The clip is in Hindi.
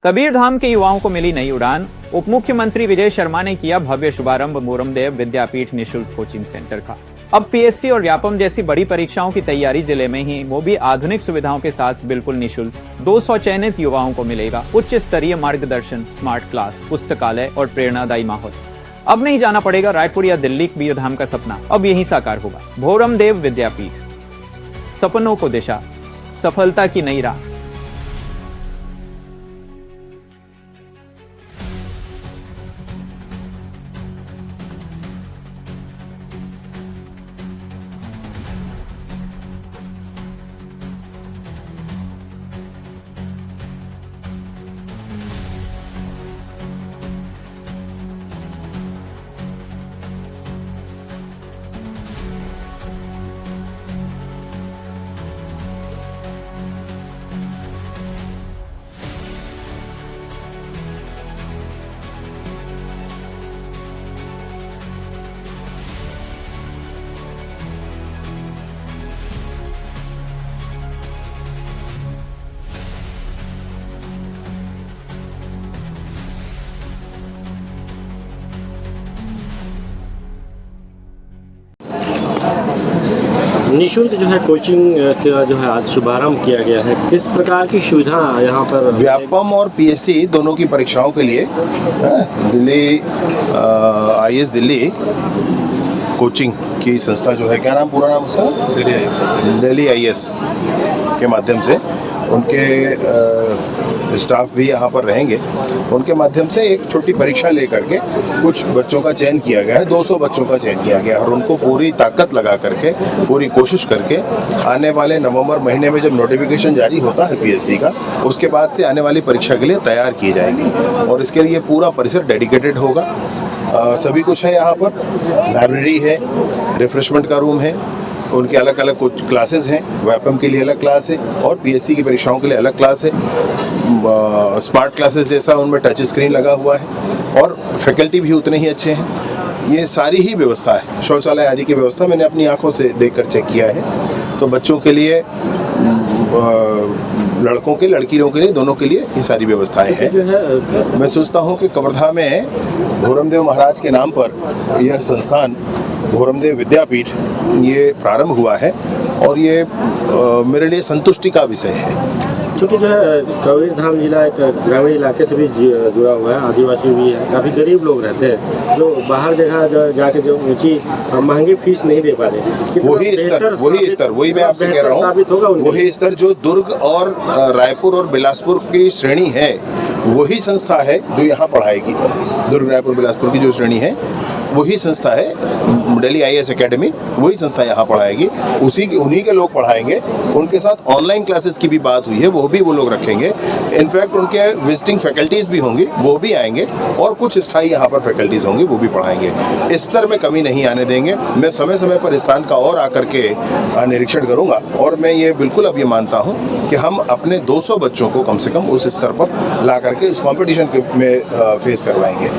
कबीरधाम के युवाओं को मिली नई उड़ान। उप मुख्यमंत्री विजय शर्मा ने किया भव्य शुभारंभ मोरमदेव विद्यापीठ निःशुल्क कोचिंग सेंटर का। अब पीएससी और व्यापम जैसी बड़ी परीक्षाओं की तैयारी जिले में ही, वो भी आधुनिक सुविधाओं के साथ बिल्कुल निःशुल्क। 200 चयनित युवाओं को मिलेगा उच्च स्तरीय मार्गदर्शन, स्मार्ट क्लास, पुस्तकालय और प्रेरणादायी माहौल। अब नहीं जाना पड़ेगा रायपुर या दिल्ली कबीरधाम का सपना, अब यही साकार होगा। मोरमदेव विद्यापीठ, सपनों को दिशा, सफलता की नई राह। निःशुल्क जो है कोचिंग का जो है आज शुभारंभ किया गया है। किस प्रकार की सुविधा यहाँ पर? व्यापम और पीएससी दोनों की परीक्षाओं के लिए दिल्ली आईएएस दिल्ली कोचिंग की संस्था जो है, क्या नाम पूरा नाम उसका? दिल्ली आईएएस के माध्यम से उनके स्टाफ भी यहाँ पर रहेंगे। उनके माध्यम से एक छोटी परीक्षा लेकर के कुछ बच्चों का चयन किया गया है। 200 बच्चों का चयन किया गया और उनको पूरी ताकत लगा करके, पूरी कोशिश करके आने वाले नवंबर महीने में जब नोटिफिकेशन जारी होता है पीएससी का, उसके बाद से आने वाली परीक्षा के लिए तैयार की जाएगी। और इसके लिए पूरा परिसर डेडिकेटेड होगा। सभी कुछ है यहाँ पर, लाइब्रेरी है, रिफ्रेशमेंट का रूम है, उनके अलग अलग कुछ क्लासेस हैं। व्यापम के लिए अलग क्लास है और पीएससी की परीक्षाओं के लिए अलग क्लास है। स्मार्ट क्लासेस जैसा उनमें टच स्क्रीन लगा हुआ है और फैकल्टी भी उतने ही अच्छे हैं। ये सारी ही व्यवस्था है, शौचालय आदि की व्यवस्था मैंने अपनी आंखों से देखकर चेक किया है। तो बच्चों के लिए, लड़कों के लड़कियों के लिए, दोनों के लिए ये सारी व्यवस्थाएं हैं। मैं सोचता हूँ कि कबीरधाम में मोरमदेव महाराज के नाम पर यह संस्थान मोरमदेव विद्यापीठ ये प्रारंभ हुआ है और ये मेरे लिए संतुष्टि का विषय है। क्योंकि जो है कबीरधाम जिला एक ग्रामीण इलाके से भी जुड़ा हुआ है, आदिवासी भी है, काफ़ी गरीब लोग रहते हैं जो बाहर जगह जाके जो ऊंची महंगी फीस नहीं दे पा रहे। वही मैं आपसे कह रहा हूँ, वही स्तर जो दुर्ग और रायपुर और बिलासपुर की श्रेणी है, वही संस्था है जो यहाँ पढ़ाएगी। दुर्ग, रायपुर, बिलासपुर की जो श्रेणी है वही संस्था है दिल्ली आईएएस एकेडमी, वही संस्था यहाँ पढ़ाएगी। उन्हीं के लोग पढ़ाएंगे। उनके साथ ऑनलाइन क्लासेस की भी बात हुई है, वो लोग रखेंगे। इनफैक्ट उनके विजिटिंग फैकल्टीज भी होंगी, वो भी आएंगे और कुछ स्थायी यहाँ पर फैकल्टीज होंगी, वो भी पढ़ाएंगे। स्तर में कमी नहीं आने देंगे। मैं समय समय पर स्थान का और आकर के निरीक्षण करूँगा और मैं ये बिल्कुल अब ये मानता हूँ कि हम अपने 200 बच्चों को कम से कम उस स्तर पर ला करके उस कॉम्पिटिशन में फेस करवाएंगे।